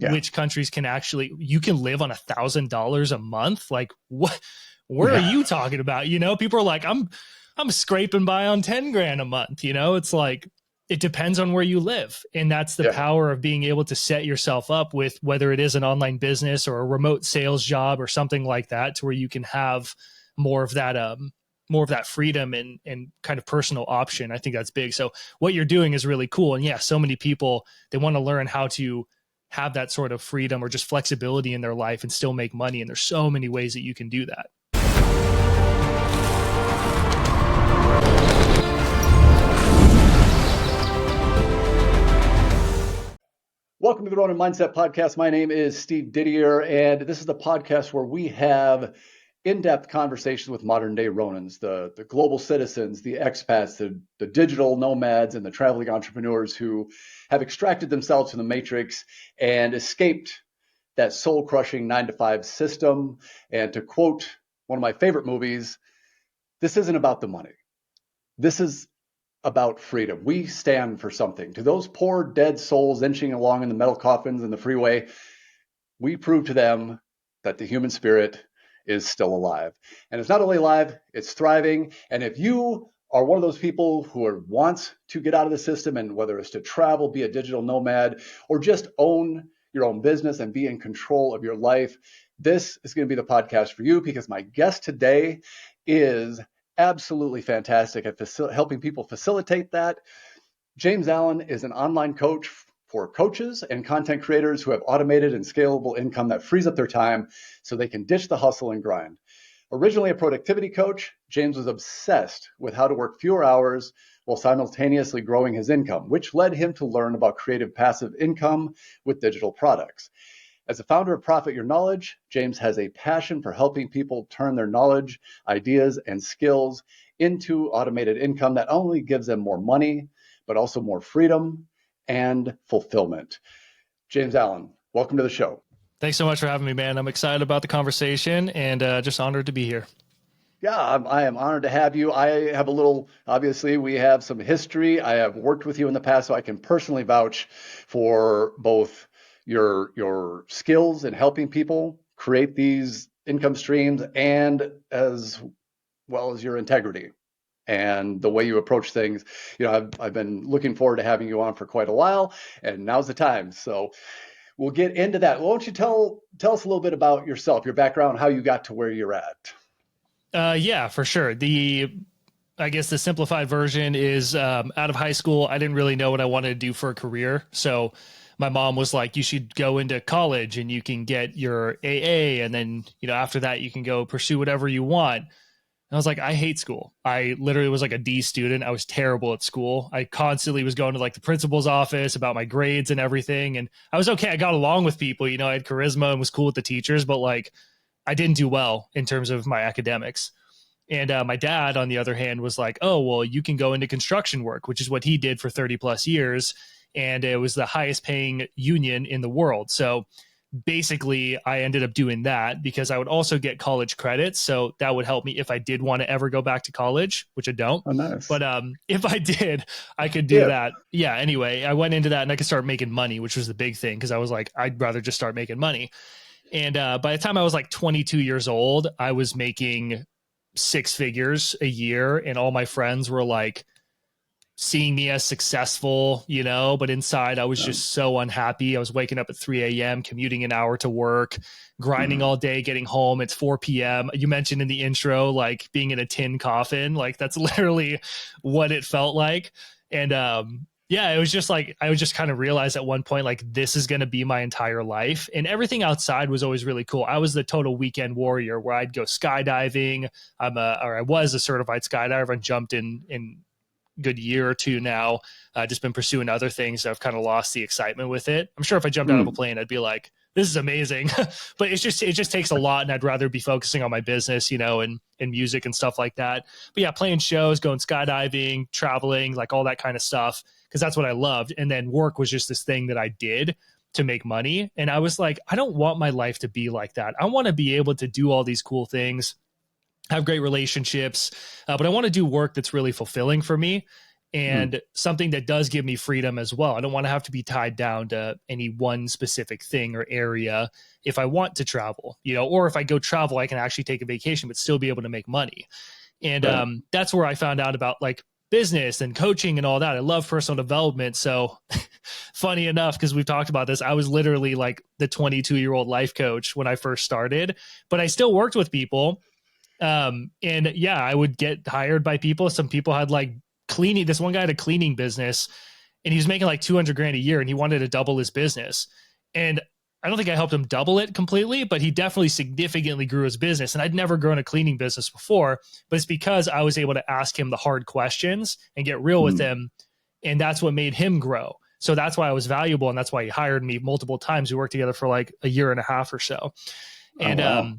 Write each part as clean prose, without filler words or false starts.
Yeah. which countries can actually, you can live on $1,000 a month. Like what, where are you talking about? You know, people are like, I'm scraping by on 10 grand a month. You know, it's like, it depends on where you live. And that's the power of being able to set yourself up with, whether it is an online business or a remote sales job or something like that, to where you can have more of that freedom and kind of personal option. I think that's big. So what you're doing is really cool. And yeah, so many people, they want to learn how to have that sort of freedom or just flexibility in their life and still make money. And there's so many ways that you can do that. Welcome to the Ronin Mindset podcast. My name is Steve Didier, and this is the podcast where we have in-depth conversations with modern day Ronins, the global citizens, the expats, the digital nomads, and the traveling entrepreneurs who have extracted themselves from the matrix and escaped that soul-crushing 9-to-5 system. And to quote one of my favorite movies, this isn't about the money. This is about freedom. We stand for something. To those poor dead souls inching along in the metal coffins in the freeway, we prove to them that the human spirit is still alive. And it's not only alive, it's thriving. And if you are one of those people who wants to get out of the system, and whether it's to travel, be a digital nomad, or just own your own business and be in control of your life, this is going to be the podcast for you, because my guest today is absolutely fantastic at helping people facilitate that. James Allen is an online coach for coaches and content creators who have automated and scalable income that frees up their time so they can ditch the hustle and grind. Originally a productivity coach, James was obsessed with how to work fewer hours while simultaneously growing his income, which led him to learn about creative passive income with digital products. As a founder of Profit Your Knowledge, James has a passion for helping people turn their knowledge, ideas, and skills into automated income that not only gives them more money, but also more freedom and fulfillment. James Allen, welcome to the show. Thanks so much for having me, man. I'm excited about the conversation and just honored to be here. Yeah, I am honored to have you. I have obviously we have some history. I have worked with you in the past, so I can personally vouch for both your skills in helping people create these income streams, and as well as your integrity and the way you approach things. You know, I've been looking forward to having you on for quite a while, and now's the time. So we'll get into that. Why don't you tell us a little bit about yourself, your background, how you got to where you're at? Yeah, for sure. I guess the simplified version is out of high school, I didn't really know what I wanted to do for a career. So my mom was like, you should go into college and you can get your AA. And then, you know, after that, you can go pursue whatever you want. And I was like, I hate school. I literally was like a D student. I was terrible at school. I constantly was going to like the principal's office about my grades and everything. And I was okay. I got along with people, you know, I had charisma and was cool with the teachers, but like I didn't do well in terms of my academics. And my dad, on the other hand, was like, oh, well, you can go into construction work, which is what he did for 30 plus years. And it was the highest paying union in the world. So basically, I ended up doing that because I would also get college credits. So that would help me if I did want to ever go back to college, which I don't. Oh, nice. But if I did, I could do that. Yeah. Anyway, I went into that and I could start making money, which was the big thing, because I was like, I'd rather just start making money. And by the time I was like 22 years old, I was making 6 figures a year. And all my friends were like seeing me as successful, you know, but inside I was just so unhappy. I was waking up at 3 a.m., commuting an hour to work, grinding all day, getting home. It's 4 p.m. You mentioned in the intro, like being in a tin coffin, like that's literally what it felt like. And yeah, it was just like, I would just kind of realize at one point, like, this is going to be my entire life. And everything outside was always really cool. I was the total weekend warrior where I'd go skydiving. I was a certified skydiver and jumped in good year or two now. Just been pursuing other things. I've kind of lost the excitement with it. I'm sure if I jumped out of a plane, I'd be like, this is amazing. But it just takes a lot, and I'd rather be focusing on my business, you know, and music and stuff like that. But yeah, playing shows, going skydiving, traveling, like all that kind of stuff, because that's what I loved. And then work was just this thing that I did to make money. And I was like, I don't want my life to be like that. I want to be able to do all these cool things, have great relationships, but I want to do work that's really fulfilling for me. and something that does give me freedom as well. I don't want to have to be tied down to any one specific thing or area if I want to travel, or if I go travel, I can actually take a vacation, but still be able to make money. And Right. That's where I found out about like business and coaching and all that. I love personal development. So funny enough, because we've talked about this, I was literally like the 22-year-old life coach when I first started, but I still worked with people. And yeah, I would get hired by people. Some people had like cleaning. This one guy had a cleaning business and he was making like 200 grand a year and he wanted to double his business. And I don't think I helped him double it completely, but he definitely significantly grew his business. And I'd never grown a cleaning business before, but it's because I was able to ask him the hard questions and get real with him. And that's what made him grow. So that's why I was valuable. And that's why he hired me multiple times. We worked together for like a year and a half or so. And, wow.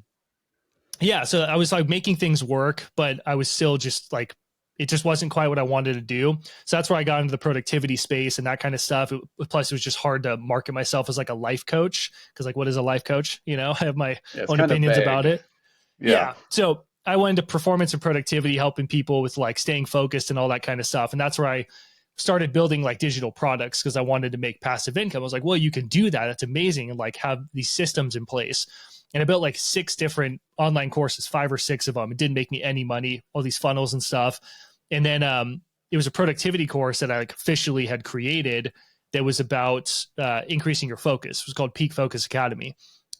Yeah, so I was like making things work, but I was still just like, it just wasn't quite what I wanted to do. So that's where I got into the productivity space and that kind of stuff. Plus, it was just hard to market myself as like a life coach because, like, what is a life coach? I have my own opinions about it. Yeah. So I went into performance and productivity, helping people with like staying focused and all that kind of stuff. And that's where I started building like digital products because I wanted to make passive income. I was like, well, you can do that. That's amazing. And like have these systems in place. And I built like 6 different online courses, 5 or 6 of them. It didn't make me any money, all these funnels and stuff. And then it was a productivity course that I like officially had created that was about increasing your focus. It was called Peak Focus Academy.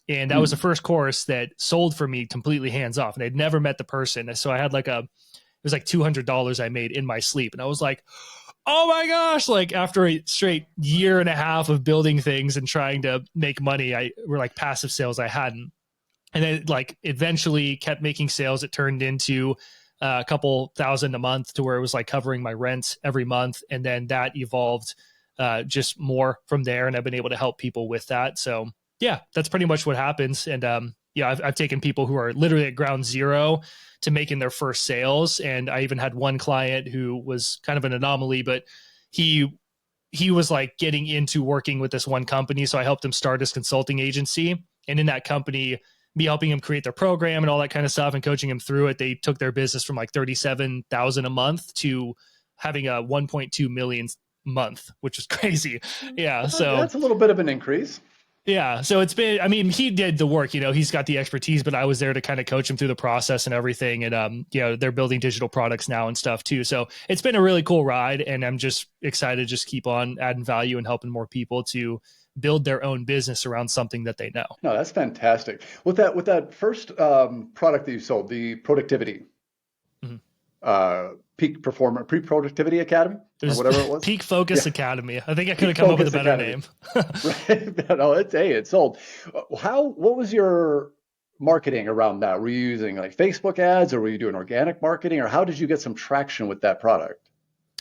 And that was the first course that sold for me completely hands off. And I'd never met the person. So I had like it was like $200 I made in my sleep. And I was like, oh my gosh, like after a straight year and a half of building things and trying to make money, were like passive sales I hadn't. And then like eventually kept making sales. It turned into a couple thousand a month to where it was like covering my rent every month. And then that evolved just more from there. And I've been able to help people with that. So yeah, that's pretty much what happens. And I've taken people who are literally at ground zero to making their first sales. And I even had one client who was kind of an anomaly, but he was like getting into working with this one company. So I helped him start his consulting agency. And in that company, me helping him create their program and all that kind of stuff and coaching him through it, they took their business from like 37,000 a month to having a 1.2 million month, which is crazy. Yeah. So that's a little bit of an increase. Yeah. So it's been, I mean, he did the work, he's got the expertise, but I was there to kind of coach him through the process and everything. And, they're building digital products now and stuff too. So it's been a really cool ride. And I'm just excited to just keep on adding value and helping more people to build their own business around something that they know. No, that's fantastic. With that first product that you sold, the productivity, pre-productivity academy, or whatever it was. Peak Focus Academy. I think I could have come up with a better name. Right. No, it's sold. What was your marketing around that? Were you using like Facebook ads or were you doing organic marketing, or how did you get some traction with that product?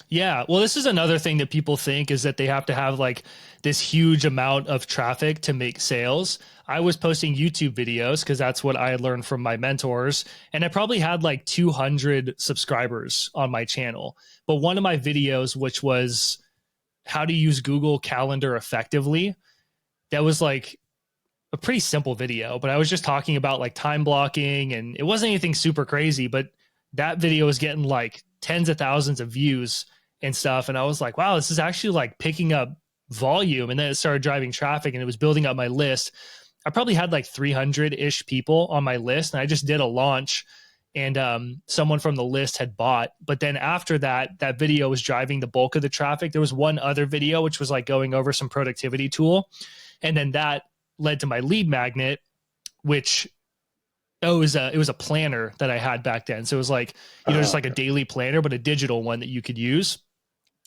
Yeah. Well, this is another thing that people think is that they have to have like this huge amount of traffic to make sales. I was posting YouTube videos because that's what I had learned from my mentors. And I probably had like 200 subscribers on my channel. But one of my videos, which was how to use Google Calendar effectively, that was like a pretty simple video, but I was just talking about like time blocking and it wasn't anything super crazy, but that video was getting like tens of thousands of views and stuff. And I was like, wow, this is actually like picking up volume. And then it started driving traffic and it was building up my list. I probably had like 300-ish people on my list. And I just did a launch and someone from the list had bought. But then after that, that video was driving the bulk of the traffic. There was one other video, which was like going over some productivity tool. And then that led to my lead magnet, which it was a planner that I had back then. So it was like, just like a daily planner, but a digital one that you could use.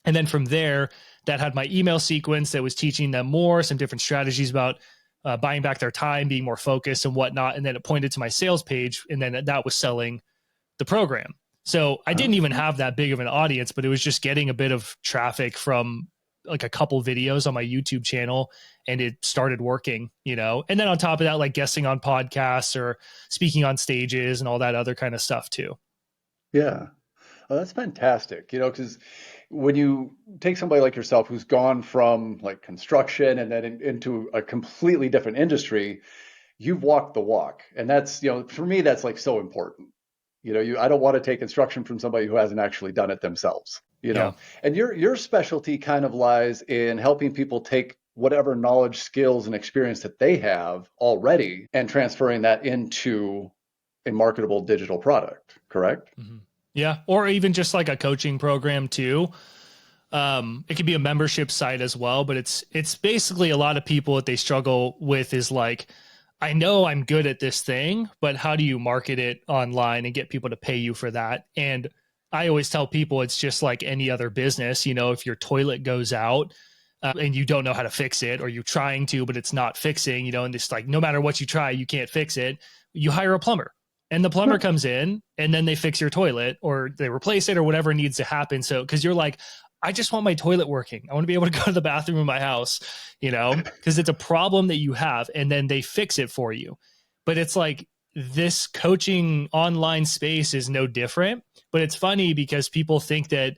And then from there, that had my email sequence that was teaching them some different strategies about buying back their time, being more focused and whatnot. And then it pointed to my sales page. And then that was selling the program. So I didn't even have that big of an audience, but it was just getting a bit of traffic from like a couple videos on my YouTube channel and it started working, and then on top of that, like guesting on podcasts or speaking on stages and all that other kind of stuff too. Yeah. Oh, that's fantastic. Because when you take somebody like yourself who's gone from like construction and then into a completely different industry, you've walked the walk. And that's, for me, that's like so important. I don't want to take instruction from somebody who hasn't actually done it themselves. Yeah. And your specialty kind of lies in helping people take whatever knowledge, skills, and experience that they have already and transferring that into a marketable digital product, correct? Mm-hmm. Yeah. Or even just like a coaching program too. It could be a membership site as well, but it's basically a lot of people what they struggle with is like, I know I'm good at this thing, but how do you market it online and get people to pay you for that? And I always tell people it's just like any other business. If your toilet goes out and you don't know how to fix it, or you're trying to, but it's not fixing, and it's like no matter what you try, you can't fix it. You hire a plumber. And the plumber comes in and then they fix your toilet or they replace it or whatever needs to happen. So, because you're like, I just want my toilet working. I want to be able to go to the bathroom in my house, because it's a problem that you have and then they fix it for you. But it's like this coaching online space is no different. But it's funny because people think that,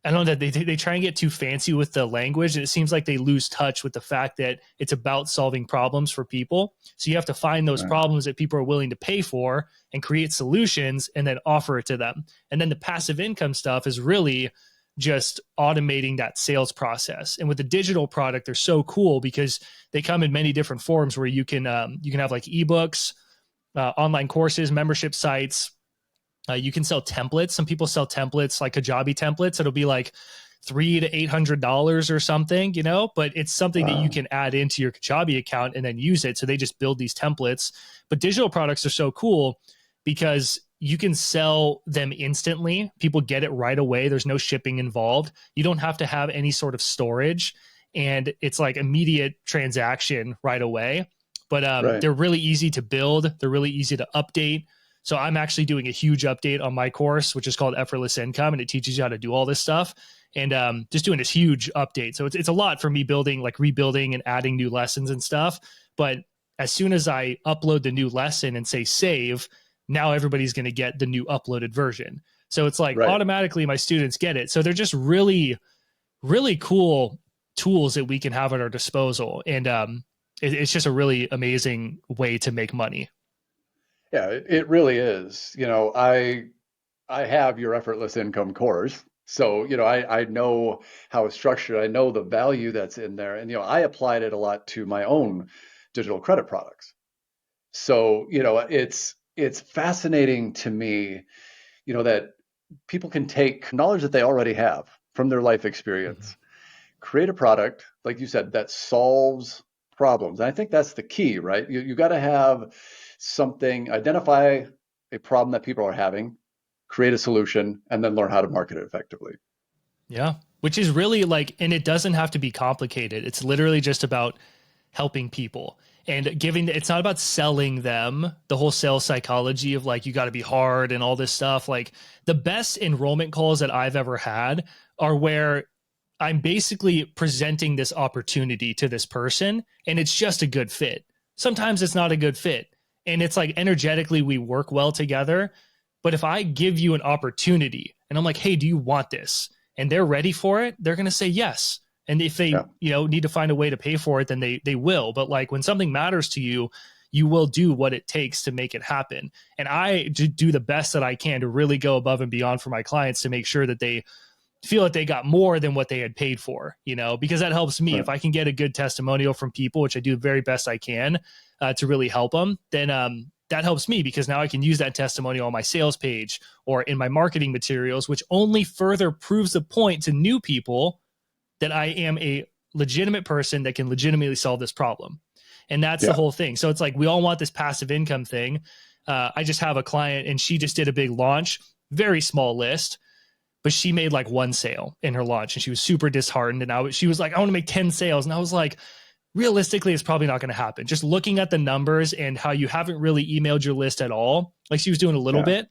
I don't know, that they try and get too fancy with the language. And it seems like they lose touch with the fact that it's about solving problems for people. So you have to find those problems that people are willing to pay for and create solutions and then offer it to them. And then the passive income stuff is really just automating that sales process. And with the digital product, they're so cool because they come in many different forms where you can have like ebooks, online courses, membership sites. You can sell templates. Some people sell templates like Kajabi templates. It'll be like $300 to $800 or something, but it's something that you can add into your Kajabi account and then use it. So they just build these templates. But digital products are so cool because you can sell them instantly. People get it right away. There's no shipping involved. You don't have to have any sort of storage. And it's like immediate transaction right away. But they're really easy to build. They're really easy to update. So I'm actually doing a huge update on my course, which is called Effortless Income, and it teaches you how to do all this stuff. And just doing this huge update. So it's a lot for me rebuilding and adding new lessons and stuff. But as soon as I upload the new lesson and say save, now everybody's going to get the new uploaded version. So it's like automatically my students get it. So they're just really, really cool tools that we can have at our disposal. And it's just a really amazing way to make money. Yeah, it really is. I have your effortless income course. So, I know how it's structured. I know the value that's in there. And, I applied it a lot to my own digital credit products. So, it's fascinating to me, that people can take knowledge that they already have from their life experience, create a product, like you said, that solves problems. And I think that's the key, right? You got to have something, identify a problem that people are having, create a solution, and then learn how to market it effectively. Yeah. Which is really and it doesn't have to be complicated. It's literally just about helping people and it's not about selling them. The whole sales psychology of you got to be hard and all this stuff. Like the best enrollment calls that I've ever had are where I'm basically presenting this opportunity to this person and it's just a good fit. Sometimes it's not a good fit. And it's like energetically we work well together. But if I give you an opportunity and I'm like, hey, do you want this? And they're ready for it, they're going to say yes. And if they, need to find a way to pay for it, then they will. But when something matters to you, you will do what it takes to make it happen. And I do the best that I can to really go above and beyond for my clients to make sure that they feel that they got more than what they had paid for, because that helps me. If I can get a good testimonial from people, which I do the very best I can to really help them, then that helps me because now I can use that testimonial on my sales page or in my marketing materials, which only further proves the point to new people that I am a legitimate person that can legitimately solve this problem. And that's the whole thing. So it's we all want this passive income thing. I just have a client and she just did a big launch, very small list, but she made one sale in her launch and she was super disheartened. And she was like, I want to make 10 sales. And I was like, realistically, it's probably not going to happen. Just looking at the numbers and how you haven't really emailed your list at all. She was doing a little bit.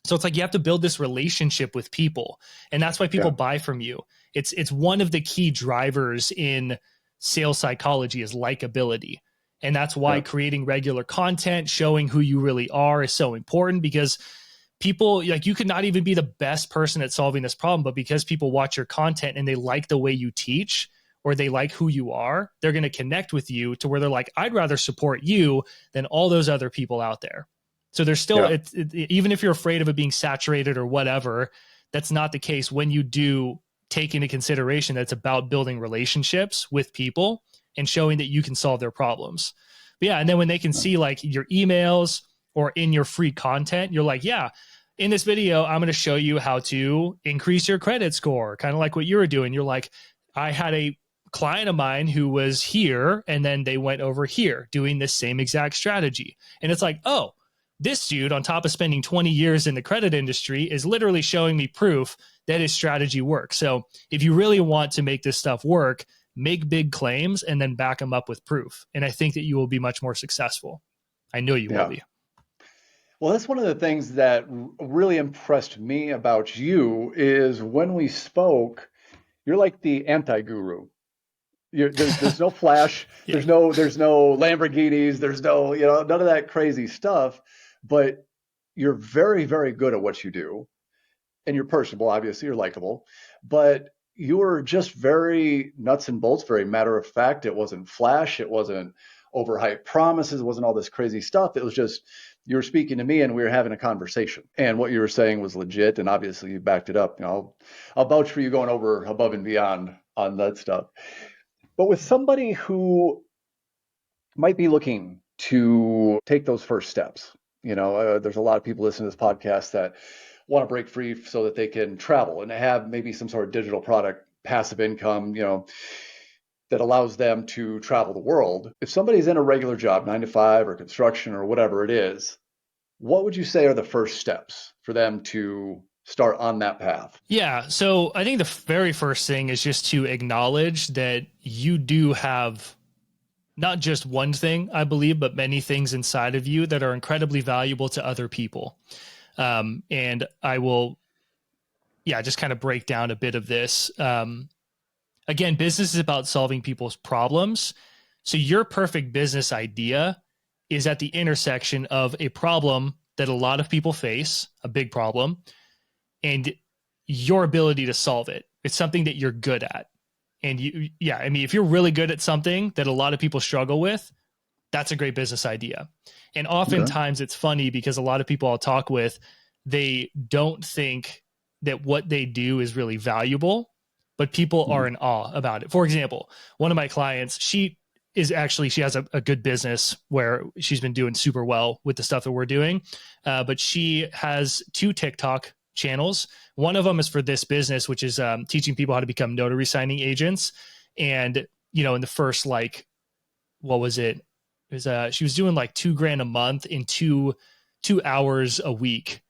So it's you have to build this relationship with people. And that's why people buy from you. It's one of the key drivers in sales psychology is likability. And that's why creating regular content, showing who you really are is so important because people you could not even be the best person at solving this problem, but because people watch your content and they like the way you teach or they like who you are, they're going to connect with you to where they're like, I'd rather support you than all those other people out there. So there's still, even if you're afraid of it being saturated or whatever, that's not the case when you do take into consideration that it's about building relationships with people and showing that you can solve their problems. But yeah, and then when they can see like your emails or in your free content, you're like, yeah, in this video, I'm going to show you how to increase your credit score, kind of like what you were doing. You're like, I had a client of mine who was here and then they went over here doing this same exact strategy. And it's like, oh, this dude, on top of spending 20 years in the credit industry, is literally showing me proof that his strategy works. So if you really want to make this stuff work, make big claims and then back them up with proof. And I think that you will be much more successful. I know you will be. Well, that's one of the things that really impressed me about you is when we spoke, you're like the anti-guru. There's no flash, Yeah. there's no Lamborghinis, there's no, none of that crazy stuff, but you're very, very good at what you do. And you're personable, obviously, you're likable, but you were just very nuts and bolts, very matter of fact. It wasn't flash, it wasn't overhyped promises, it wasn't all this crazy stuff. It was just you were speaking to me and we were having a conversation. And what you were saying was legit, and obviously you backed it up. I'll vouch for you going over above and beyond on that stuff. But with somebody who might be looking to take those first steps, there's a lot of people listening to this podcast that want to break free so that they can travel and have maybe some sort of digital product, passive income, that allows them to travel the world. If somebody's in a regular job, 9 to 5 or construction or whatever it is, what would you say are the first steps for them to start on that path? Yeah. So I think the very first thing is just to acknowledge that you do have not just one thing, I believe, but many things inside of you that are incredibly valuable to other people. And I will, just kind of break down a bit of this. Again, business is about solving people's problems. So your perfect business idea is at the intersection of a problem that a lot of people face, a big problem, and your ability to solve it. It's something that you're good at. And if you're really good at something that a lot of people struggle with, that's a great business idea. And oftentimes It's funny because a lot of people I'll talk with, they don't think that what they do is really valuable, but people are in awe about it. For example, one of my clients, she has a good business where she's been doing super well with the stuff that we're doing. But she has 2 TikTok channels. One of them is for this business, which is teaching people how to become notary signing agents. And, in the first, what was it? It was, she was doing like $2,000 a month in 2 hours a week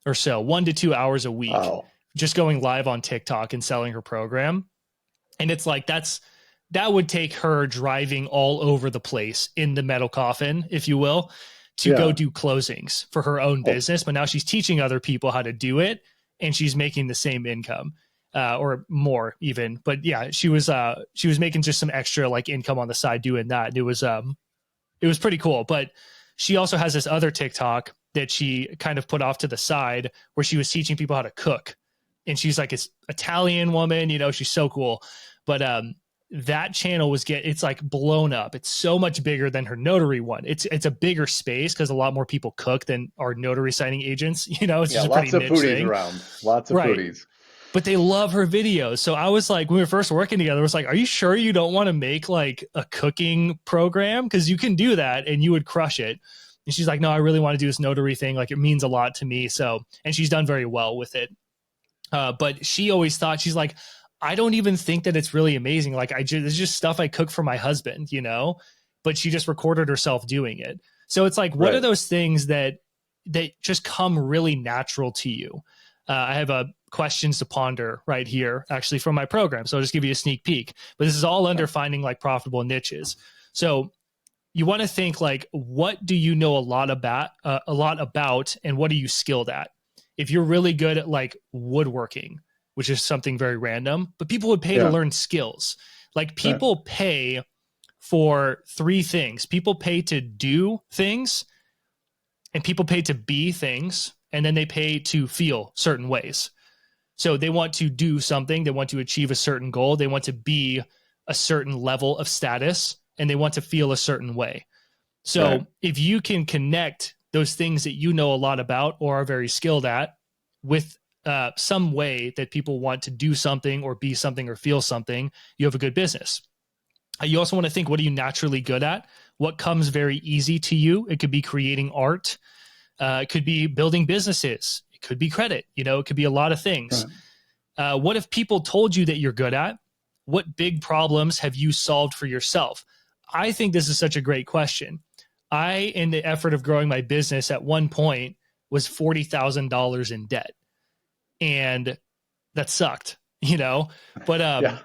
or so, 1 to 2 hours a week, just going live on TikTok and selling her program. And it's like, that would take her driving all over the place in the metal coffin, if you will, to go do closings for her own business. But now she's teaching other people how to do it and she's making the same income or more even. But yeah, she was making just some extra income on the side doing that. And it was pretty cool. But she also has this other TikTok that she kind of put off to the side where she was teaching people how to cook. And she's like this Italian woman, she's so cool. But that channel it's like blown up. It's so much bigger than her notary one. It's a bigger space because a lot more people cook than are notary signing agents. It's just a pretty niche thing. Lots of foodies. But they love her videos. So I was like, when we were first working together, I was like, are you sure you don't want to make like a cooking program? Because you can do that and you would crush it. And she's like, no, I really want to do this notary thing. Like it means a lot to me. So, and she's done very well with it. But she always thought, she's like, I don't even think that it's really amazing. Like it's just stuff I cook for my husband, but she just recorded herself doing it. So it's like, what are those things that just come really natural to you? I have a questions to ponder right here, actually, from my program. So I'll just give you a sneak peek, but this is all under finding profitable niches. So you want to think what do you know a lot about, and what are you skilled at? If you're really good at woodworking, which is something very random, but people would pay to learn skills. People pay for 3 things. People pay to do things, and people pay to be things, and then they pay to feel certain ways. So they want to do something, they want to achieve a certain goal, they want to be a certain level of status, and they want to feel a certain way. So if you can connect those things that you know a lot about or are very skilled at with some way that people want to do something or be something or feel something, you have a good business. You also want to think, what are you naturally good at? What comes very easy to you? It could be creating art. It could be building businesses. It could be credit. It could be a lot of things. Right. What if people told you that you're good at? What big problems have you solved for yourself? I think this is such a great question. In the effort of growing my business at one point, was $40,000 in debt. And that sucked, but Yeah.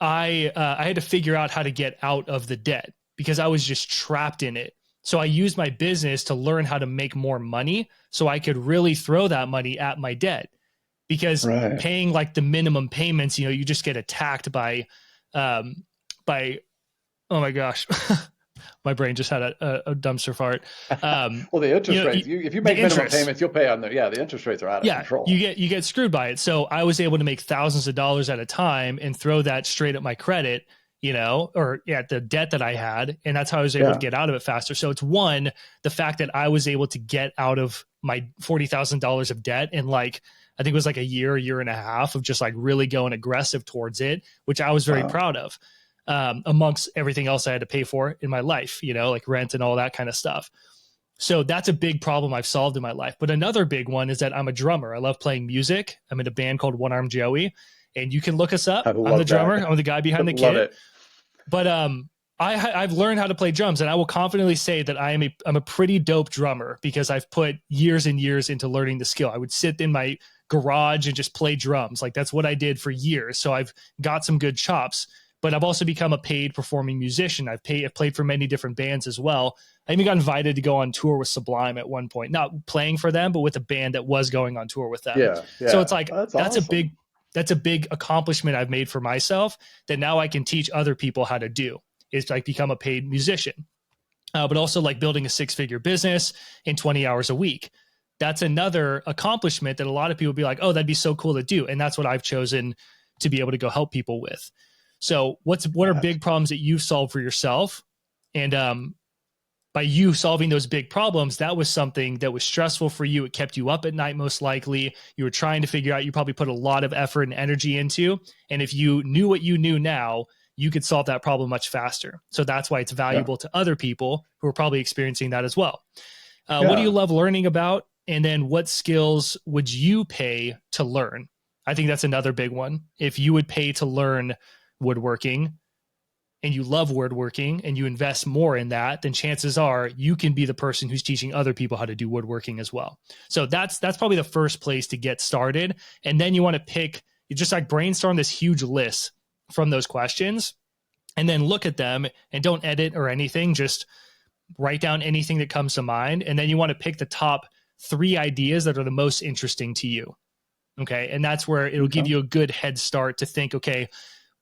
I had to figure out how to get out of the debt because I was just trapped in it. So I used my business to learn how to make more money so I could really throw that money at my debt, because Right. paying like the minimum payments, you just get attacked by, oh my gosh, my brain just had a dumpster fart. Well, the interest rates, if you make minimum payments, you'll pay on the interest rates are out of control. You get screwed by it. So I was able to make thousands of dollars at a time and throw that straight at my credit, or at the debt that I had. And that's how I was able to get out of it faster. So it's the fact that I was able to get out of my $40,000 of debt in I think it was like a year and a half of just like really going aggressive towards it, which I was very proud of. Amongst everything else I had to pay for in my life, like rent and all that kind of stuff. So that's a big problem I've solved in my life. But another big one is that I'm a drummer. I love playing music. I'm in a band called One Arm Joey, and you can look us up. I'm the drummer. I'm the guy behind the kit. It. But I've learned how to play drums, and I will confidently say that I'm a pretty dope drummer because I've put years and years into learning the skill. I would sit in my garage and just play drums. Like that's what I did for years. So I've got some good chops. But I've also become a paid performing musician. I've played for many different bands as well. I even got invited to go on tour with Sublime at one point, not playing for them, but with a band that was going on tour with them. Yeah. So it's like, that's awesome. a big accomplishment I've made for myself that now I can teach other people how to do, is like become a paid musician. But also like building a 6-figure business in 20 hours a week. That's another accomplishment that a lot of people be like, oh, that'd be so cool to do. And that's what I've chosen to be able to go help people with. So what are big problems that you've solved for yourself? And by you solving those big problems, that was something that was stressful for you. It kept you up at night, most likely. You were trying to figure out, you probably put a lot of effort and energy into. And if you knew what you knew now, you could solve that problem much faster. So that's why it's valuable to other people who are probably experiencing that as well. What do you love learning about? And then what skills would you pay to learn? I think that's another big one. If you would pay to learn woodworking and you love woodworking and you invest more in that, then chances are you can be the person who's teaching other people how to do woodworking as well. So that's probably the first place to get started. And then you want to you just like brainstorm this huge list from those questions and then look at them and don't edit or anything. Just write down anything that comes to mind. And then you want to pick the top 3 ideas that are the most interesting to you. Okay. And that's where it'll give you a good head start to think, okay,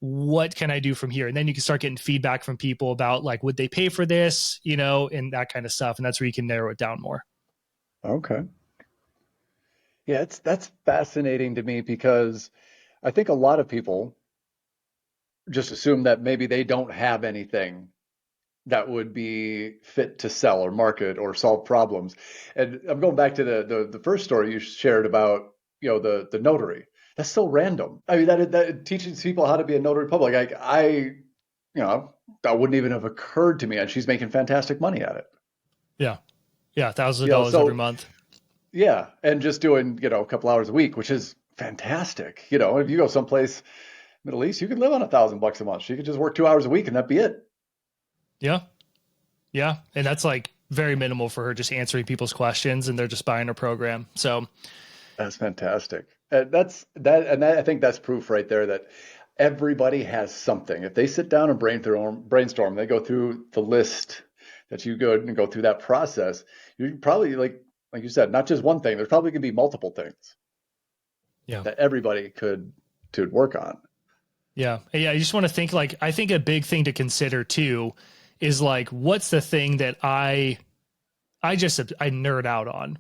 what can I do from here? And then you can start getting feedback from people about like, would they pay for this, and that kind of stuff. And that's where you can narrow it down more. Okay. Yeah, that's fascinating to me because I think a lot of people just assume that maybe they don't have anything that would be fit to sell or market or solve problems. And I'm going back to the first story you shared about, the notary. That's so random. I mean, that teaches people how to be a notary public. That wouldn't even have occurred to me, and she's making fantastic money at it. Yeah. Yeah. Thousands of dollars every month. Yeah. And just doing, a couple hours a week, which is fantastic. If you go someplace, Middle East, you could live on $1,000 a month. She could just work 2 hours a week and that'd be it. Yeah. Yeah. And that's like very minimal for her, just answering people's questions and they're just buying her program. So that's fantastic. I think that's proof right there that everybody has something. If they sit down and brainstorm, they go through the list that you go and go through that process, you probably like you said, not just one thing, there's probably gonna be multiple things that everybody could work on. Yeah. Yeah. You just want to think I think a big thing to consider too is like, what's the thing that I nerd out on,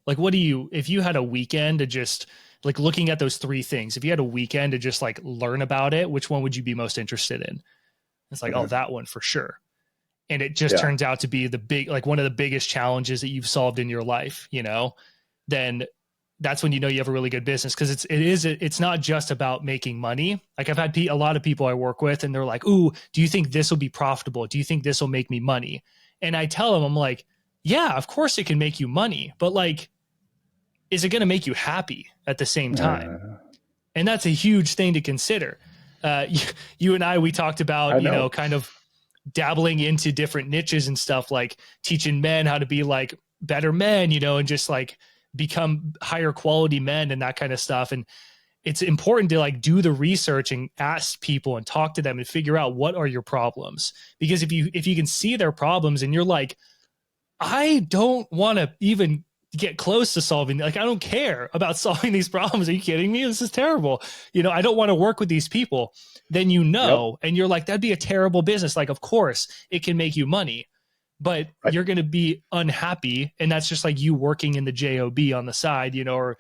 like, if you had a weekend to just like looking at those 3 things, if you had a weekend to just like learn about it, which one would you be most interested in? It's like, oh, that one for sure. And it just turns out to be one of the biggest challenges that you've solved in your life, then that's when you know you have a really good business, because it's not just about making money. Like I've had a lot of people I work with, and they're like, "Ooh, do you think this will be profitable? Do you think this will make me money?" And I tell them, I'm like, "Yeah, of course it can make you money, but like, is it going to make you happy at the same time?" Uh, And that's a huge thing to consider. You and I, we talked I about, know. kind of dabbling into different niches and stuff, like teaching men how to be like better men, and just like become higher quality men and that kind of stuff. And it's important to like do the research and ask people and talk to them and figure out what are your problems. Because if you can see their problems and you're like, I don't want to even get close to solving, like I don't care about solving these problems, are you kidding me, this is terrible, I don't want to work with these people, then Yep. and you're like, that'd be a terrible business. Like of course it can make you money, but Right. you're going to be unhappy, and that's just like you working in the job on the side, or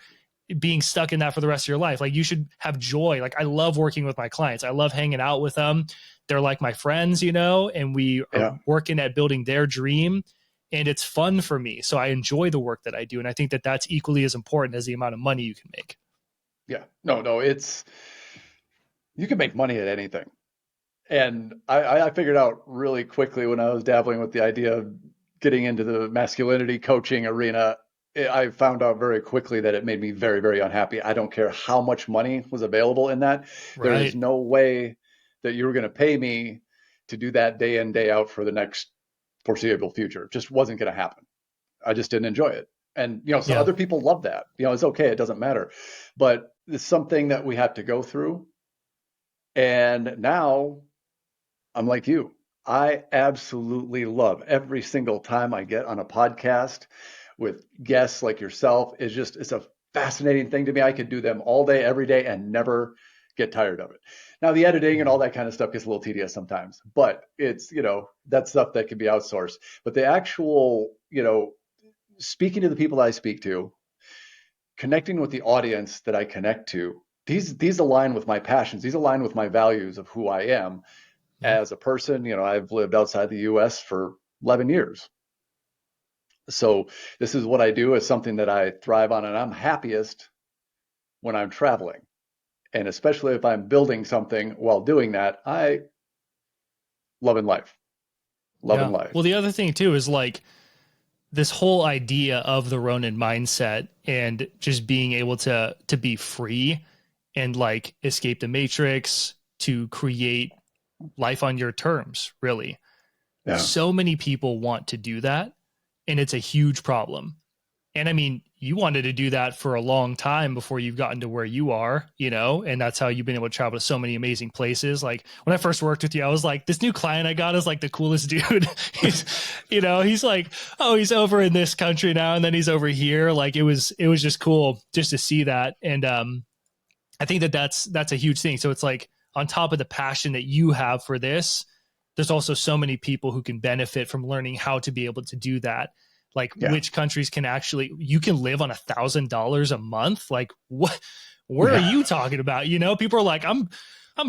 being stuck in that for the rest of your life. Like you should have joy. Like I love working with my clients, I love hanging out with them, they're like my friends, and we are Yeah. working at building their dream, and it's fun for me, so I enjoy the work that I do, and I think that that's equally as important as the amount of money you can make. Yeah. No, you can make money at anything. And I figured out really quickly when I was dabbling with the idea of getting into the masculinity coaching arena. I found out very quickly that it made me very, very unhappy. I don't care how much money was available in that. There is Right. no way that you were going to pay me to do that day in, day out for the next foreseeable future. It just wasn't going to happen. I just didn't enjoy it. And, so Yeah. other people love that. It's okay. It doesn't matter. But it's something that we have to go through. And now I'm like you. I absolutely love every single time I get on a podcast with guests like yourself. It's a fascinating thing to me. I could do them all day, every day, and never get tired of it. Now, the editing and all that kind of stuff gets a little tedious sometimes, but it's, that stuff that can be outsourced. But the actual, speaking to the people that I speak to, connecting with the audience that I connect to, these align with my passions. These align with my values of who I am Yeah. as a person. I've lived outside the US for 11 years. So this is what I do. It's something that I thrive on, and I'm happiest when I'm traveling. And especially if I'm building something while doing that, I love in life. Love in Yeah. life. Well, the other thing too is like this whole idea of the Ronin mindset and just being able to be free and like escape the matrix, to create life on your terms, really. Yeah. So many people want to do that, and it's a huge problem. And I mean, you wanted to do that for a long time before you've gotten to where you are, and that's how you've been able to travel to so many amazing places. Like when I first worked with you, I was like, this new client I got is like the coolest dude. He's like, oh, he's over in this country now, and then he's over here. Like it was just cool just to see that. And I think that's a huge thing. So it's like on top of the passion that you have for this, there's also so many people who can benefit from learning how to be able to do that. Like Yeah. which countries you can live on $1,000 a month. Like what, where are Yeah. you talking about? People are like, I'm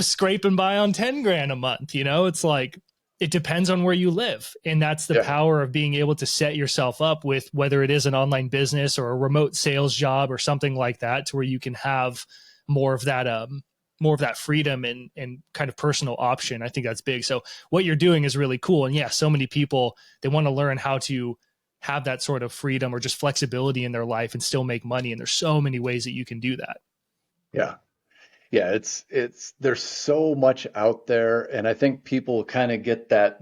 scraping by on 10 grand a month. It's like, it depends on where you live. And that's the Yeah. power of being able to set yourself up with, whether it is an online business or a remote sales job or something like that, to where you can have more of that freedom and kind of personal option. I think that's big. So what you're doing is really cool. And yeah, so many people, they want to learn how to have that sort of freedom or just flexibility in their life and still make money. And there's so many ways that you can do that. Yeah. Yeah. There's so much out there. And I think people kind of get that,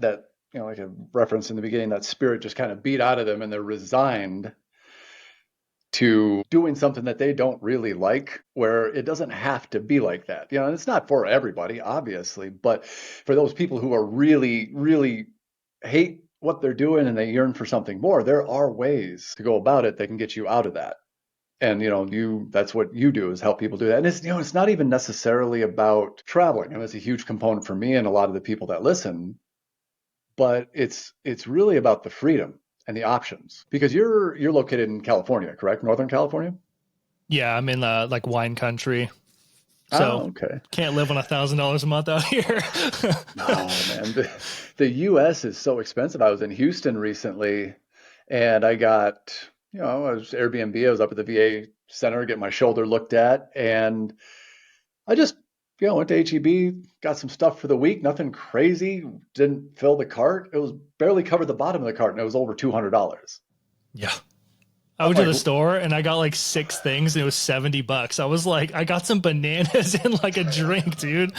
like a reference in the beginning, that spirit just kind of beat out of them, and they're resigned to doing something that they don't really like, where it doesn't have to be like that. And it's not for everybody, obviously, but for those people who are really, really hate what they're doing and they yearn for something more, there are ways to go about it that can get you out of that. And that's what you do, is help people do that. And it's not even necessarily about traveling. It's a huge component for me and a lot of the people that listen, but it's really about the freedom and the options, because you're located in California, correct? Northern California? Yeah. I'm in like wine country. So Oh, okay. can't live on $1,000 a month out here. No, man. The US is so expensive. I was in Houston recently, and I got, I was Airbnb. I was up at the VA center, get my shoulder looked at. And I just, went to HEB, got some stuff for the week, nothing crazy, didn't fill the cart. It was barely covered the bottom of the cart and it was over $200. Yeah. I I'm went to like, the store and I got like 6 things and it was $70. I was like, I got some bananas and like a drink, dude.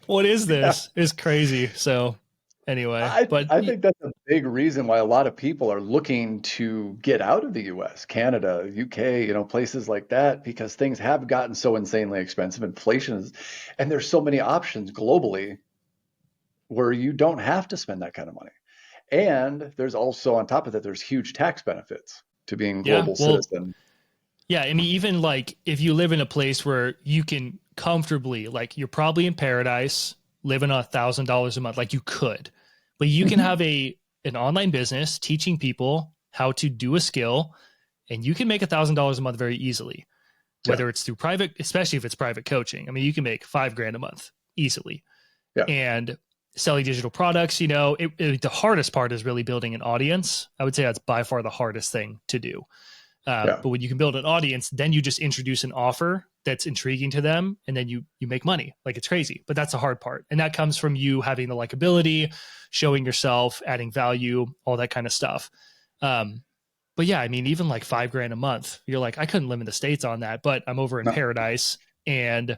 What is yeah. this? It's crazy. So anyway, but I think that's a big reason why a lot of people are looking to get out of the US, Canada, UK, places like that, because things have gotten so insanely expensive. Inflation is, and there's so many options globally where you don't have to spend that kind of money. And there's also, on top of that, there's huge tax benefits to being yeah, global well, citizen. yeah. I mean, even like if you live in a place where you can comfortably, like you're probably in paradise, living on $1,000 a month, like you could, but you can have an online business teaching people how to do a skill, and you can make $1,000 a month very easily, Yeah, whether it's through private, especially if it's private coaching. I mean, you can make $5,000 a month easily. yeah, And selling digital products, the hardest part is really building an audience. I would say that's by far the hardest thing to do. yeah, But when you can build an audience, then you just introduce an offer that's intriguing to them, and then you make money. Like, it's crazy, but that's the hard part. And that comes from you having the likability, showing yourself, adding value, all that kind of stuff. But yeah, I mean, even like $5,000 a month, you're like, I couldn't live in the States on that, but I'm over in no, paradise and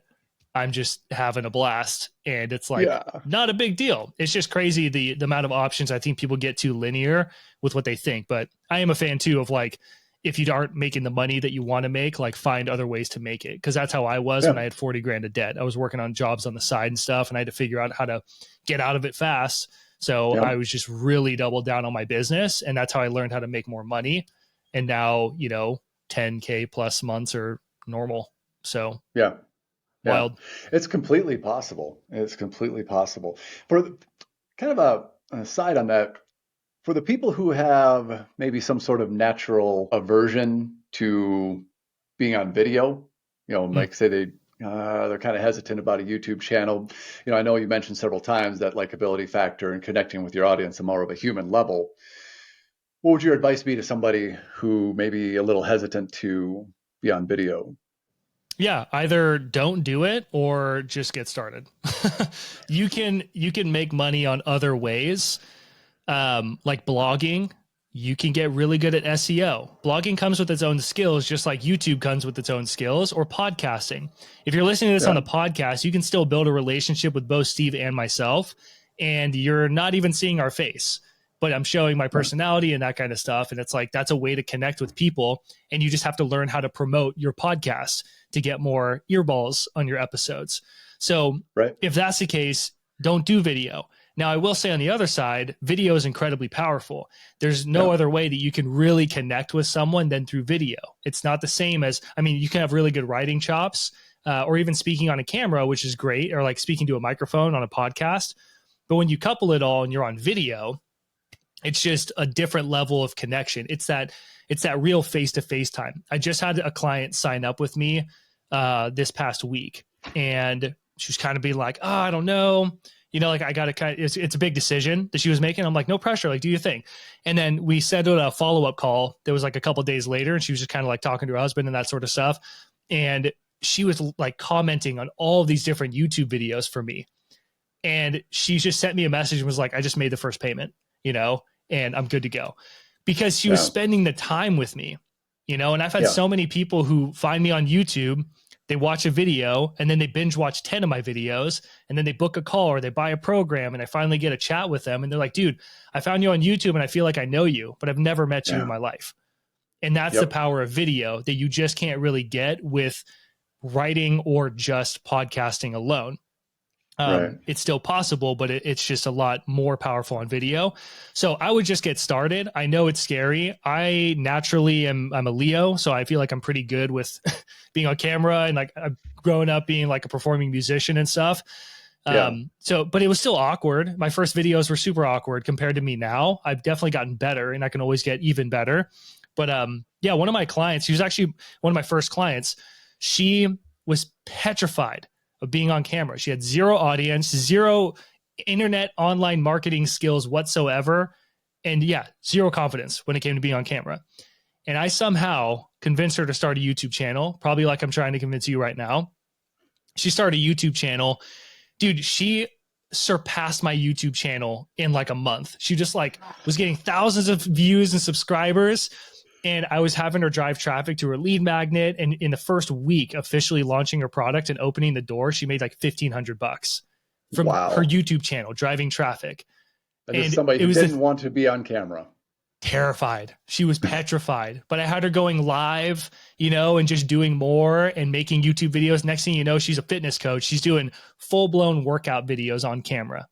I'm just having a blast. And it's like yeah, not a big deal. It's just crazy the amount of options. I think people get too linear with what they think. But I am a fan too of like, if you aren't making the money that you want to make, like find other ways to make it. Cause that's how I was when yeah, I had 40 grand of debt. I was working on jobs on the side and stuff, and I had to figure out how to get out of it fast. So yeah, I was just really doubled down on my business, and that's how I learned how to make more money. And now, 10K plus months are normal. So yeah. Yeah, wild. it's completely possible. It's completely possible. Kind of an aside on that, for the people who have maybe some sort of natural aversion to being on video, Mm. like say they're kind of hesitant about a YouTube channel. I know you mentioned several times that likability factor and connecting with your audience on more of a human level. What would your advice be to somebody who may be a little hesitant to be on video? Yeah, either don't do it or just get started. You can make money on other ways, like blogging. You can get really good at SEO. Blogging comes with its own skills, just like YouTube comes with its own skills, or podcasting. If you're listening to this on Yeah, the podcast, you can still build a relationship with both Steve and myself, and you're not even seeing our face, but I'm showing my yeah, personality and that kind of stuff. And it's like, that's a way to connect with people. And you just have to learn how to promote your podcast to get more earballs on your episodes. So right. if that's the case, don't do video. Now, I will say on the other side, video is incredibly powerful. There's no Yeah, other way that you can really connect with someone than through video. It's not the same as, I mean, you can have really good writing chops, or even speaking on a camera, which is great, or like speaking to a microphone on a podcast. But when you couple it all and you're on video, it's just a different level of connection. It's that real face-to-face time. I just had a client sign up with me this past week, and she was kind of being like, oh, I don't know. Like I got to kind of, it's a big decision that she was making. I'm like, no pressure, like do your thing. And then we set a follow-up call that was like a couple of days later, and she was just kind of like talking to her husband and that sort of stuff. And she was like commenting on all of these different YouTube videos for me. And she just sent me a message and was like, I just made the first payment, and I'm good to go, because she was yeah, spending the time with me, and I've had yeah, so many people who find me on YouTube, they watch a video and then they binge watch 10 of my videos, and then they book a call or they buy a program, and I finally get a chat with them and they're like, dude, I found you on YouTube and I feel like I know you, but I've never met you in yeah, my life. And that's the yep, power of video that you just can't really get with writing or just podcasting alone. right. It's still possible, but it's just a lot more powerful on video. So I would just get started. I know it's scary. I naturally I'm a Leo, so I feel like I'm pretty good with being on camera, and like I've grown up being like a performing musician and stuff. Yeah, But it was still awkward. My first videos were super awkward compared to me now. I've definitely gotten better, and I can always get even better. But yeah, one of my clients, she was actually one of my first clients. She was petrified of being on camera. She had zero audience, zero internet online marketing skills whatsoever. And yeah, zero confidence when it came to being on camera. And I somehow convinced her to start a YouTube channel, probably like I'm trying to convince you right now. She started a YouTube channel. Dude, she surpassed my YouTube channel in like a month. She just like was getting thousands of views and subscribers. And I was having her drive traffic to her lead magnet. And in the first week officially launching her product and opening the door, she made like $1,500 from her YouTube channel, driving traffic. And this is somebody who didn't want to be on camera. Terrified. She was petrified, but I had her going live, you know, and just doing more and making YouTube videos. Next thing you know, she's a fitness coach. She's doing full-blown workout videos on camera,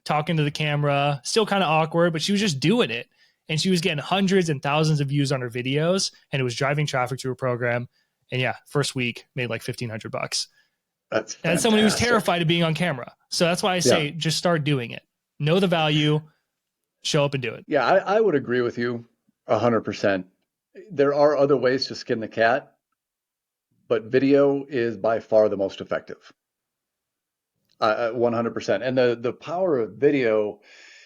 talking to the camera, still kind of awkward, but she was just doing it. And she was getting hundreds and thousands of views on her videos, and it was driving traffic to her program. And yeah, first week made like $1,500. That's fantastic. And someone who was terrified of being on camera. So that's why I say just start doing it. Know the value. Show up and do it. Yeah, I would agree with you 100%. There are other ways to skin the cat, but video is by far the most effective. 100%. And the power of video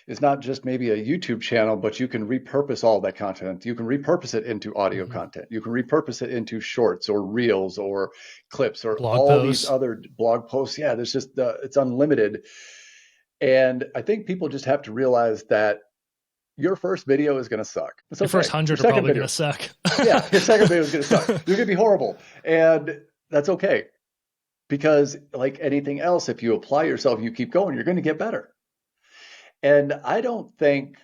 is not just maybe a YouTube channel, but you can repurpose all that content. You can repurpose it into audio content. You can repurpose it into shorts or reels or clips or blog all posts. These other blog posts. Yeah, there's just it's unlimited. And I think people just have to realize that your first video is going to suck. Your first 100 are probably going to suck. Yeah, your second video is going to suck. You're going to be horrible. And that's okay. Because like anything else, if you apply yourself, you keep going, you're going to get better. And I don't think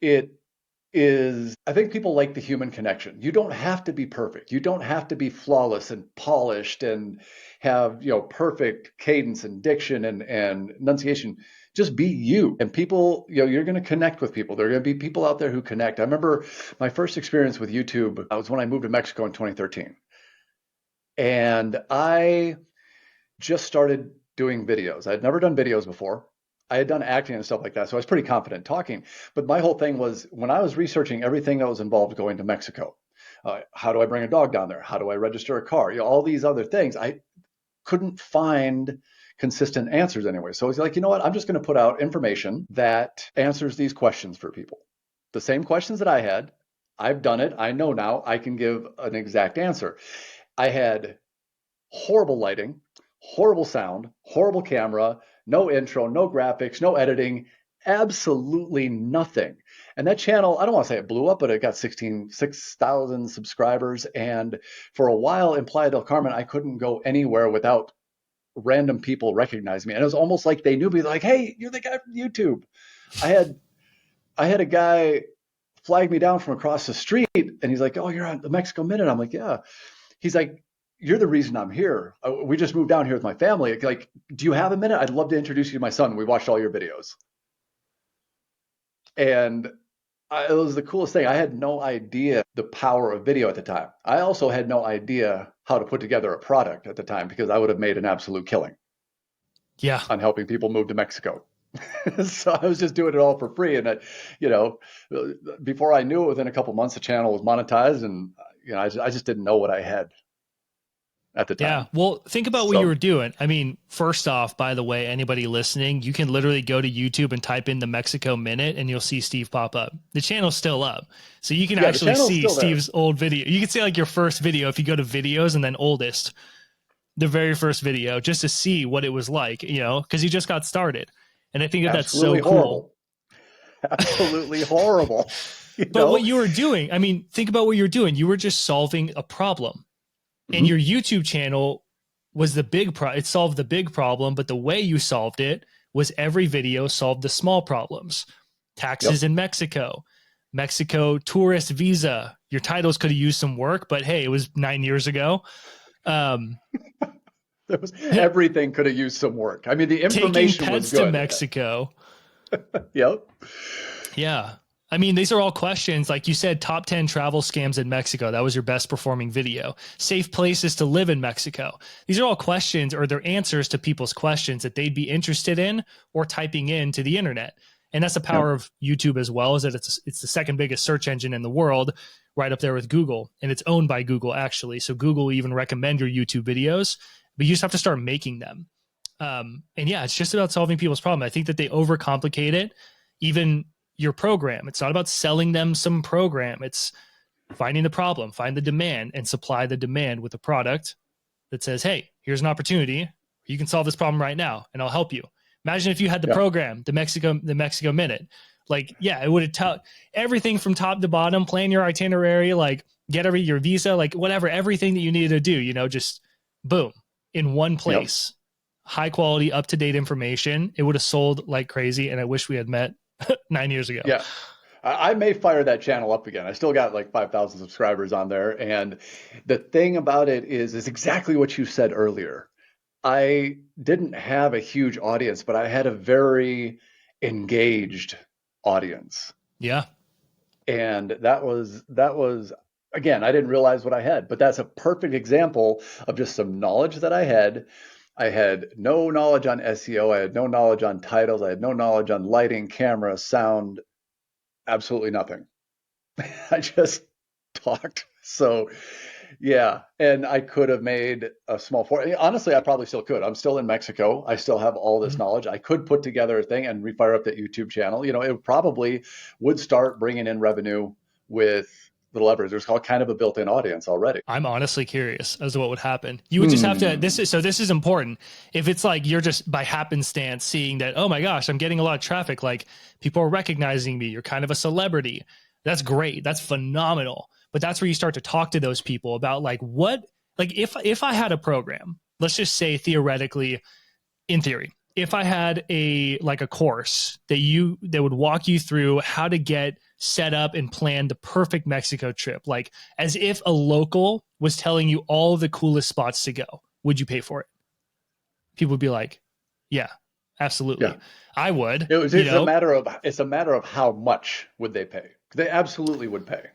it is, I think people like the human connection. You don't have to be perfect. You don't have to be flawless and polished and have, perfect cadence and diction and enunciation. Just be you. And people, you're going to connect with people. There are going to be people out there who connect. I remember my first experience with YouTube was when I moved to Mexico in 2013. And I just started doing videos. I'd never done videos before. I had done acting and stuff like that, so I was pretty confident talking. But my whole thing was when I was researching everything that was involved going to Mexico, how do I bring a dog down there? How do I register a car? All these other things. I couldn't find consistent answers anyway. So I was like, you know what? I'm just going to put out information that answers these questions for people. The same questions that I had, I've done it. I know now I can give an exact answer. I had horrible lighting, horrible sound, horrible camera, no intro, no graphics, no editing, absolutely nothing. And that channel, I don't want to say it blew up, but it got 6,000 subscribers. And for a while in Playa del Carmen, I couldn't go anywhere without random people recognize me. And it was almost like they knew me, like, hey, you're the guy from YouTube. I had a guy flag me down from across the street and he's like, oh, you're on the Mexico Minute. I'm like, yeah. He's like, you're the reason I'm here. We just moved down here with my family. Like, do you have a minute? I'd love to introduce you to my son. We watched all your videos. And it was the coolest thing. I had no idea the power of video at the time. I also had no idea how to put together a product at the time because I would have made an absolute killing. Yeah. On helping people move to Mexico. So I was just doing it all for free. And, before I knew it, within a couple months, the channel was monetized. And, I just didn't know what I had at the time. Yeah. Well, think about what you were doing. I mean, first off, by the way, anybody listening, you can literally go to YouTube and type in the Mexico Minute and you'll see Steve pop up. The channel's still up. So you can actually see Steve's old video. You can see like your first video if you go to videos and then oldest, the very first video, just to see what it was like, because he just got started. And I think that's so cool. Absolutely horrible. But what you were doing, I mean, think about what you were doing. You were just solving a problem. And your YouTube channel was the big it solved the big problem, but the way you solved it was every video solved the small problems. Taxes in Mexico tourist visa. Your titles could have used some work, but hey, it was 9 years ago. Everything could have used some work. I mean, the information was good. Taking pets to Mexico. Yep. Yeah. I mean, these are all questions. Like you said, top 10 travel scams in Mexico. That was your best performing video. Safe places to live in Mexico. These are all questions, or they're answers to people's questions that they'd be interested in or typing into the internet. And that's the power of YouTube as well, is that it's the second biggest search engine in the world, right up there with Google. And it's owned by Google, actually. So Google will even recommend your YouTube videos, but you just have to start making them. And yeah, it's just about solving people's problems. I think that they overcomplicate it. Even your program. It's not about selling them some program. It's finding the problem, find the demand, and supply the demand with a product that says, hey, here's an opportunity. You can solve this problem right now, and I'll help you. Imagine if you had the program, the Mexico Minute. Like, yeah, it would have taught everything from top to bottom, plan your itinerary, like get your visa, like whatever, everything that you needed to do, you know, just boom, in one place. High quality, up-to-date information. It would have sold like crazy, and I wish we had met 9 years ago. Yeah. I may fire that channel up again. I still got like 5,000 subscribers on there. And the thing about it is exactly what you said earlier. I didn't have a huge audience, but I had a very engaged audience. Yeah. And that was again, I didn't realize what I had, but that's a perfect example of just some knowledge that I had. I had no knowledge on SEO. I had no knowledge on titles. I had no knowledge on lighting, camera, sound, absolutely nothing. I just talked. So yeah, and I could have made a small fortune. Honestly, I probably still could. I'm still in Mexico. I still have all this knowledge. I could put together a thing and refire up that YouTube channel. You know, it probably would start bringing in revenue with the leverage. There's kind of a built-in audience already. I'm honestly curious as to what would happen. You would just have to, this is important. If it's like you're just by happenstance seeing that, oh my gosh, I'm getting a lot of traffic, like people are recognizing me, you're kind of a celebrity. That's great. That's phenomenal. But that's where you start to talk to those people about like what, like if I had a program, let's just say theoretically, in theory, if I had a course that would walk you through how to get set up and plan the perfect Mexico trip, like as if a local was telling you all the coolest spots to go, would you pay for it? People would be like, yeah, absolutely. Yeah. I would. It's a matter of how much would they pay? They absolutely would pay.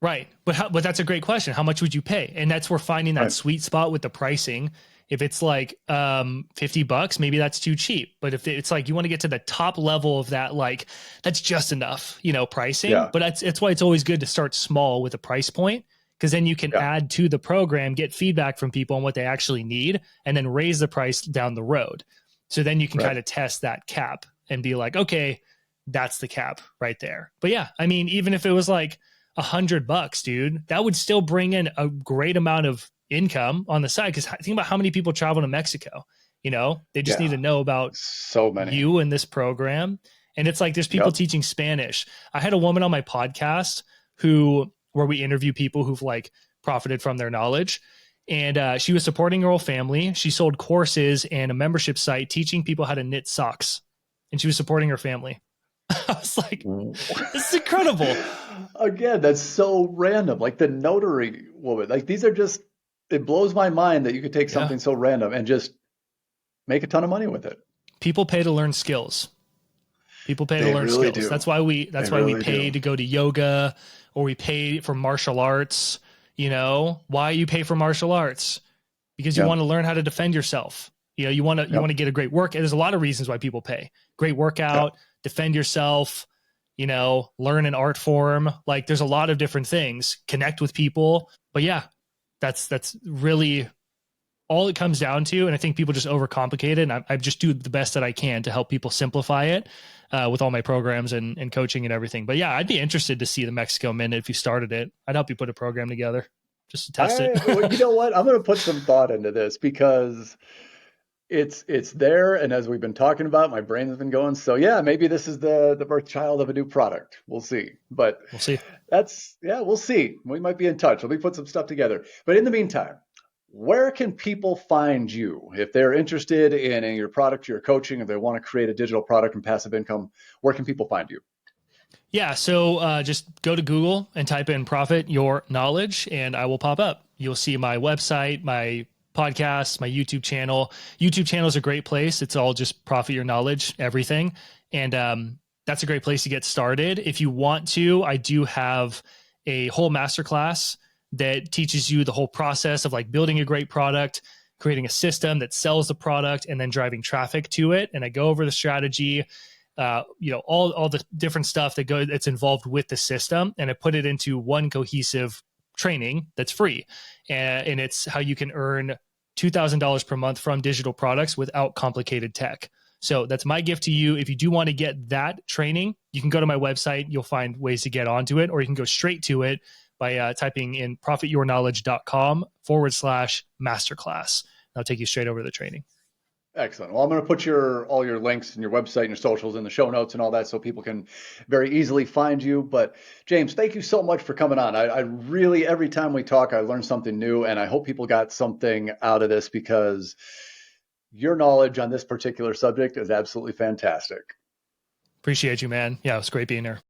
Right. But that's a great question. How much would you pay? And that's where finding that sweet spot with the pricing. If it's like $50, maybe that's too cheap. But if it's like you want to get to the top level of that, like that's just enough, you know, pricing. Yeah. But that's why it's always good to start small with a price point, because then you can add to the program, get feedback from people on what they actually need, and then raise the price down the road. So then you can kind of test that cap and be like, okay, that's the cap right there. But yeah, I mean, even if it was like $100, dude, that would still bring in a great amount of income on the side. Because think about how many people travel to Mexico. You know, they just need to know about so many you and this program. And it's like there's people teaching Spanish. I had a woman on my podcast where we interview people who've like profited from their knowledge. And she was supporting her whole family. She sold courses and a membership site teaching people how to knit socks. And she was supporting her family. I was like, this is incredible. Again, that's so random. Like the notary woman, like these are just, it blows my mind that you could take something so random and just make a ton of money with it. People pay to learn skills. People pay to learn really skills. Do. That's why we pay to go to yoga, or we pay for martial arts. You know, why you pay for martial arts? Because you want to learn how to defend yourself. You know, you want to get a great workout. There's a lot of reasons why people pay. Great workout, defend yourself, you know, learn an art form. Like there's a lot of different things, connect with people. But yeah, that's really all it comes down to. And I think people just overcomplicate it. And I just do the best that I can to help people simplify it with all my programs and coaching and everything. But yeah, I'd be interested to see the Mexico Minute if you started it. I'd help you put a program together just to test it. Well, you know what? I'm going to put some thought into this because it's there. And as we've been talking about, my brain has been going. So yeah, maybe this is the birth child of a new product. We'll see. But we'll see. We'll see. We might be in touch. Let me put some stuff together. But in the meantime, where can people find you if they're interested in your product, your coaching, if they want to create a digital product and passive income? Where can people find you? Yeah, so just go to Google and type in Profit Your Knowledge, and I will pop up. You'll see my website, my podcast, my YouTube channel. YouTube channel is a great place. It's all just Profit Your Knowledge, everything. And that's a great place to get started. If you want to, I do have a whole masterclass that teaches you the whole process of like building a great product, creating a system that sells the product, and then driving traffic to it. And I go over the strategy, all the different stuff that's involved with the system. And I put it into one cohesive training that's free. And it's how you can earn $2,000 per month from digital products without complicated tech. So that's my gift to you. If you do want to get that training, you can go to my website. You'll find ways to get onto it, or you can go straight to it by typing in profityourknowledge.com/masterclass. That'll take you straight over to the training. Excellent. Well, I'm going to put all your links and your website and your socials in the show notes and all that so people can very easily find you. But James, thank you so much for coming on. I really, every time we talk, I learn something new, and I hope people got something out of this because your knowledge on this particular subject is absolutely fantastic. Appreciate you, man. Yeah, it was great being here.